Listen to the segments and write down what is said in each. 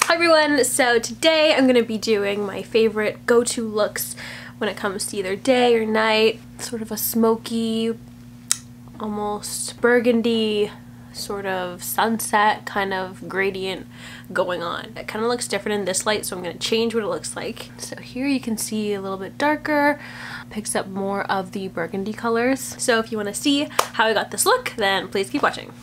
Hi everyone, so today I'm going to be doing my favorite go-to looks when it comes to either day or night. Sort of a smoky, almost burgundy, sort of sunset kind of gradient going on. It kind of looks different in this light, so I'm going to change what it looks like. So here you can see a little bit darker, picks up more of the burgundy colors. So if you want to see how I got this look, then please keep watching.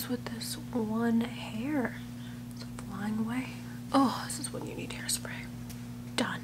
With this one hair, it's flying away. Oh, this is when you need hairspray. Done.